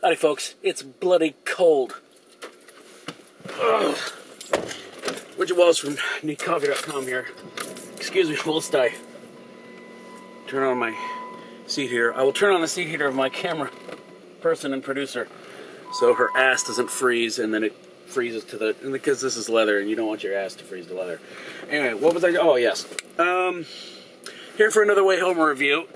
Howdy folks, it's bloody cold. Ugh. Richard Wells from neatcoffee.com here. Excuse me whilst I turn on my seat heater. I will turn on the seat heater of my camera person and producer so her ass doesn't freeze and then it freezes to the, and because this is leather and you don't want your ass to freeze to leather. Anyway, what was I, oh yes. Here for another Wayhomer review.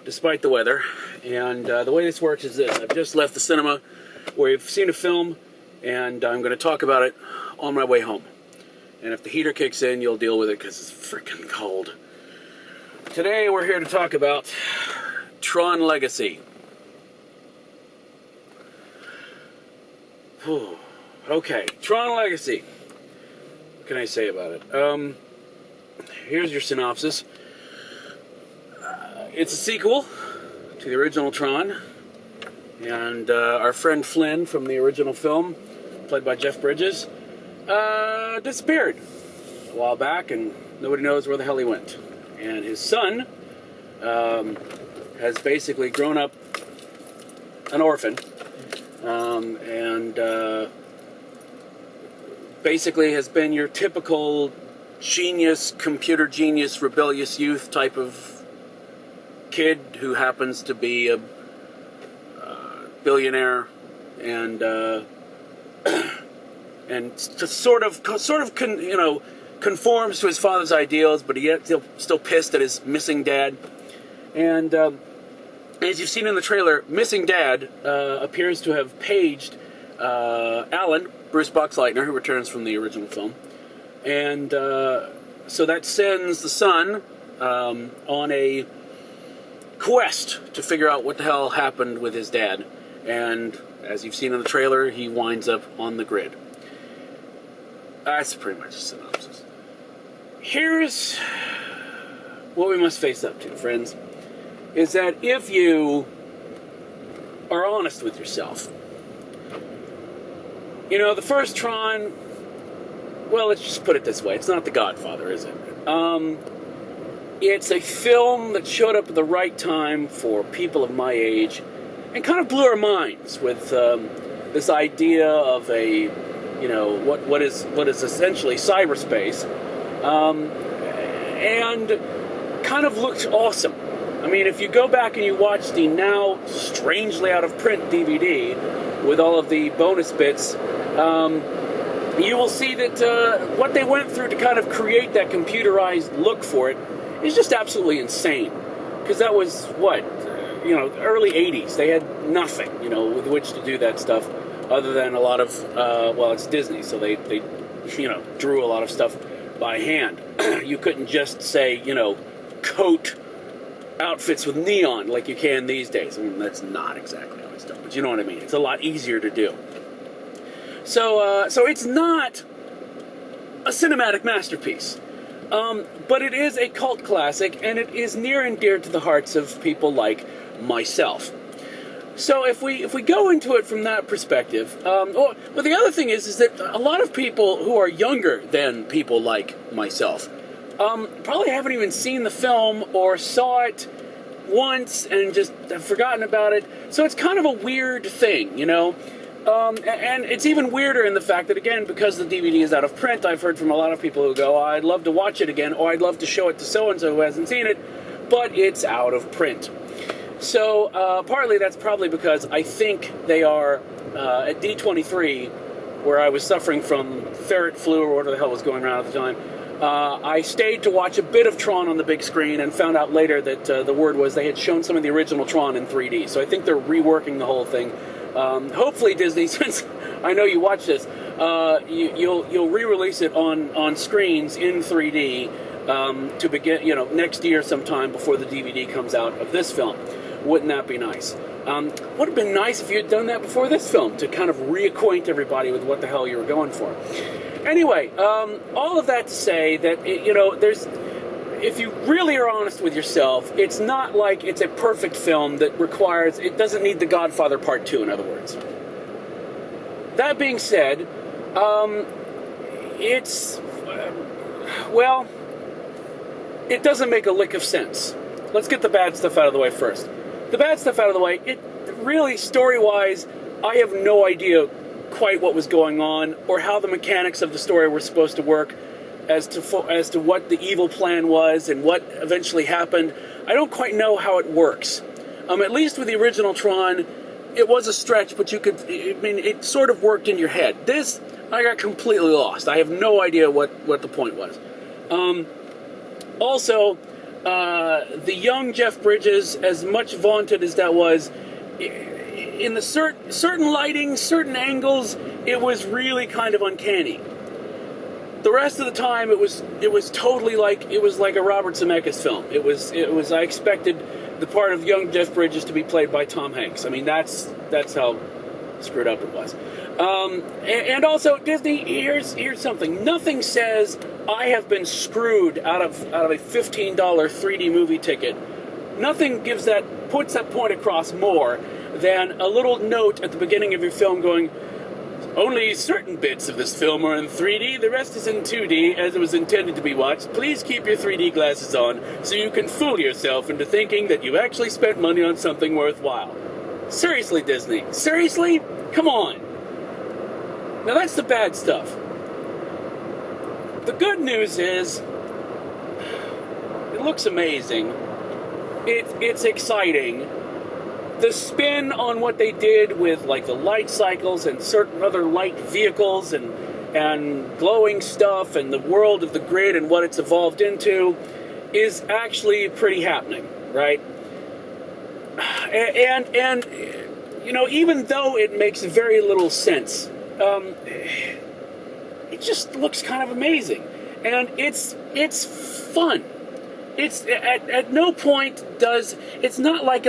Despite the weather. And the way this works is this. I've just left the cinema where we've seen a film and I'm going to talk about it on my way home. And if the heater kicks in, you'll deal with it because it's freaking cold. Today we're here to talk about Tron Legacy. Whew. Okay, Tron Legacy. What can I say about it? Here's your synopsis. It's a sequel to the original Tron, and our friend Flynn from the original film, played by Jeff Bridges, disappeared a while back, and nobody knows where the hell he went. And his son has basically grown up an orphan, and basically has been your typical genius, computer genius, rebellious youth type of kid who happens to be a billionaire and sort of conforms to his father's ideals, but he yet still pissed at his missing dad. And as you've seen in the trailer, missing dad appears to have paged Alan, Bruce Boxleitner, who returns from the original film, and so that sends the son on a quest to figure out what the hell happened with his dad. And as you've seen in the trailer, he winds up on the grid. That's pretty much a synopsis. Here's what we must face up to, friends, is that if you are honest with yourself, you know, the first Tron, well, let's just put it this way, it's not The Godfather, is it? It's a film that showed up at the right time for people of my age and kind of blew our minds with this idea of a, you know, what is essentially cyberspace, and kind of looked awesome. I mean, if you go back and you watch the now strangely out of print DVD with all of the bonus bits, you will see that what they went through to kind of create that computerized look for it is just absolutely insane. Because that was, what, you know, early 80s. They had nothing, you know, with which to do that stuff other than a lot of, well, it's Disney, so they you know, drew a lot of stuff by hand. You couldn't just say, you know, coat outfits with neon like you can these days. I mean, that's not exactly how it's done, but you know what I mean. It's a lot easier to do. So it's not a cinematic masterpiece. But it is a cult classic, and it is near and dear to the hearts of people like myself. So if we go into it from that perspective, well, the other thing is that a lot of people who are younger than people like myself probably haven't even seen the film or saw it once and just have forgotten about it. So it's kind of a weird thing, you know. And it's even weirder in the fact that, again, because the DVD is out of print, I've heard from a lot of people who go, oh, I'd love to watch it again, or I'd love to show it to so-and-so who hasn't seen it, but it's out of print. So partly that's probably because I think they are at D23, where I was suffering from ferret flu or whatever the hell was going around at the time. I stayed to watch a bit of Tron on the big screen and found out later that the word was they had shown some of the original Tron in 3D. So I think they're reworking the whole thing. Hopefully Disney, since I know you watch this, you'll re-release it on screens in 3D to begin, you know, next year sometime before the DVD comes out of this film. Wouldn't that be nice? Would have been nice if you had done that before this film to kind of reacquaint everybody with what the hell you were going for. Anyway, all of that to say that, you know, if you really are honest with yourself, it's not like it's a perfect film that requires, it doesn't need The Godfather Part 2, in other words. That being said, it's, well, it doesn't make a lick of sense. Let's get the bad stuff out of the way first. The bad stuff out of the way, really, story-wise, I have no idea quite what was going on or how the mechanics of the story were supposed to work as to what the evil plan was and what eventually happened. I don't quite know how it works. At least with the original Tron, it was a stretch, but it sort of worked in your head. This, I got completely lost. I have no idea what the point was. Also, the young Jeff Bridges, as much vaunted as that was, in the certain lighting, certain angles, it was really kind of uncanny. The rest of the time, it was totally like a Robert Zemeckis film. It was I expected the part of young Jeff Bridges to be played by Tom Hanks. I mean, that's how screwed up it was. And also, Disney, here's something. Nothing says I have been screwed out of a $15 3D movie ticket. Nothing puts that point across more than a little note at the beginning of your film going, only certain bits of this film are in 3D, the rest is in 2D as it was intended to be watched. Please keep your 3D glasses on so you can fool yourself into thinking that you actually spent money on something worthwhile. Seriously, Disney. Seriously? Come on. Now that's the bad stuff. The good news is, it looks amazing. It's exciting. The spin on what they did with like the light cycles and certain other light vehicles and glowing stuff and the world of the grid and what it's evolved into is actually pretty happening, right? And you know, even though it makes very little sense, it just looks kind of amazing, and it's fun. It's at no point does it's not like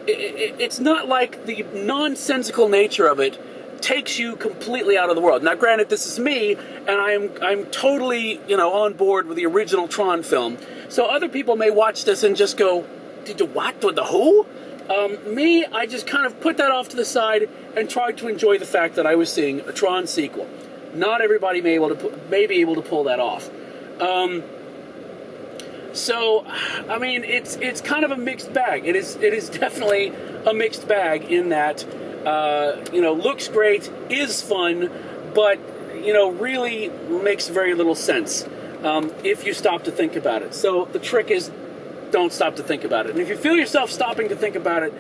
it's not like the nonsensical nature of it takes you completely out of the world. Now, granted, this is me, and I'm totally, you know, on board with the original Tron film. So other people may watch this and just go, "Did you what? The who?" Me, I just kind of put that off to the side and tried to enjoy the fact that I was seeing a Tron sequel. Not everybody may be able to pull that off. So, I mean, it's kind of a mixed bag. It is definitely a mixed bag in that, you know, looks great, is fun, but, you know, really makes very little sense if you stop to think about it. So the trick is, don't stop to think about it. And if you feel yourself stopping to think about it,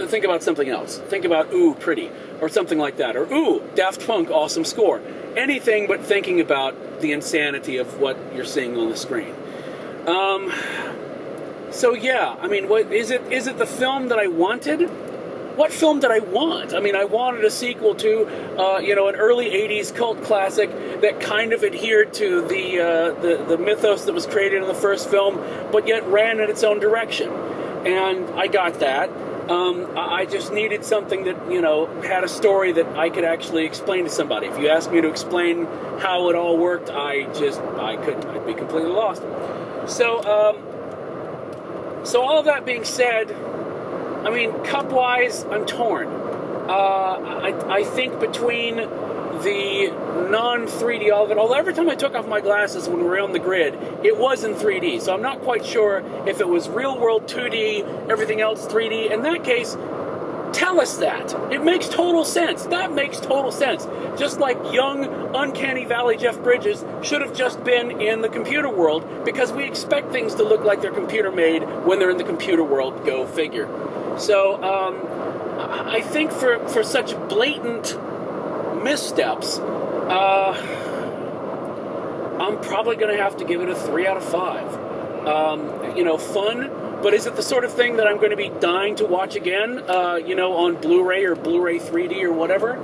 think about something else. Think about, ooh, pretty, or something like that. Or, ooh, Daft Punk, awesome score. Anything but thinking about the insanity of what you're seeing on the screen. So yeah, I mean, what is it? Is it the film that I wanted? What film did I want? I mean, I wanted a sequel to, you know, an early '80s cult classic that kind of adhered to the mythos that was created in the first film, but yet ran in its own direction. And I got that. I just needed something that, you know, had a story that I could actually explain to somebody. If you asked me to explain how it all worked, I'd be completely lost. So all of that being said, I mean, cup-wise, I'm torn. I think between the non-3D all of it, although every time I took off my glasses when we were on the grid, it was in 3D, so I'm not quite sure if it was real-world 2D, everything else 3D. In that case, tell us that. It makes total sense. That makes total sense. Just like young, Uncanny Valley Jeff Bridges should have just been in the computer world, because we expect things to look like they're computer-made when they're in the computer world. Go figure. So, I think for such blatant missteps, I'm probably going to have to give it a 3 out of 5. You know, fun, but is it the sort of thing that I'm going to be dying to watch again, you know, on Blu-ray or Blu-ray 3D or whatever?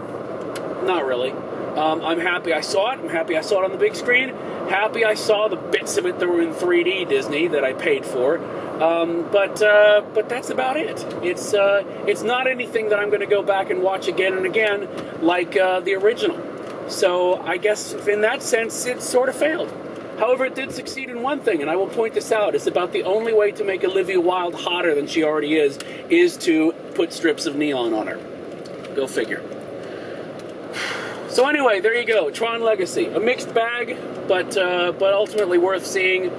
Not really. I'm happy I saw it. I'm happy I saw it on the big screen. Happy I saw the bits of it that were in 3D Disney that I paid for. But that's about it. It's not anything that I'm going to go back and watch again and again like the original. So I guess in that sense, it sort of failed. However, it did succeed in one thing, and I will point this out. It's about the only way to make Olivia Wilde hotter than she already is to put strips of neon on her. Go figure. So anyway, there you go. Tron Legacy. A mixed bag, but ultimately worth seeing.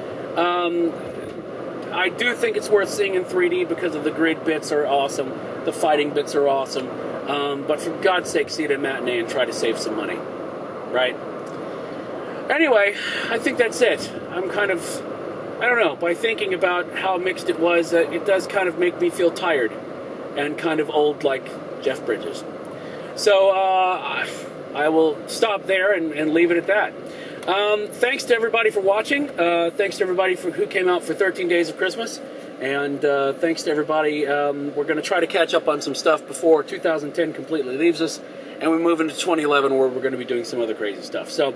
I do think it's worth seeing in 3D because of the grid bits are awesome, the fighting bits are awesome, but for God's sake, see it at matinee and try to save some money, right? Anyway, I think that's it. I'm kind of, I don't know, by thinking about how mixed it was, it does kind of make me feel tired and kind of old like Jeff Bridges. So I will stop there and leave it at that. Thanks to everybody for watching. Thanks to everybody who came out for 13 Days of Christmas. And thanks to everybody. We're going to try to catch up on some stuff before 2010 completely leaves us. And we move into 2011 where we're going to be doing some other crazy stuff. So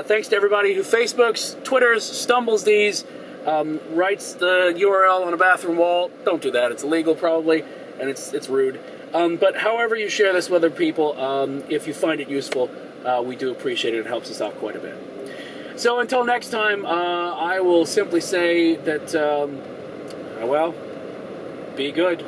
thanks to everybody who Facebooks, Twitters, stumbles these, writes the URL on a bathroom wall. Don't do that. It's illegal probably. And it's rude. But however you share this with other people, if you find it useful, we do appreciate it. It helps us out quite a bit. So until next time, I will simply say that, well, be good.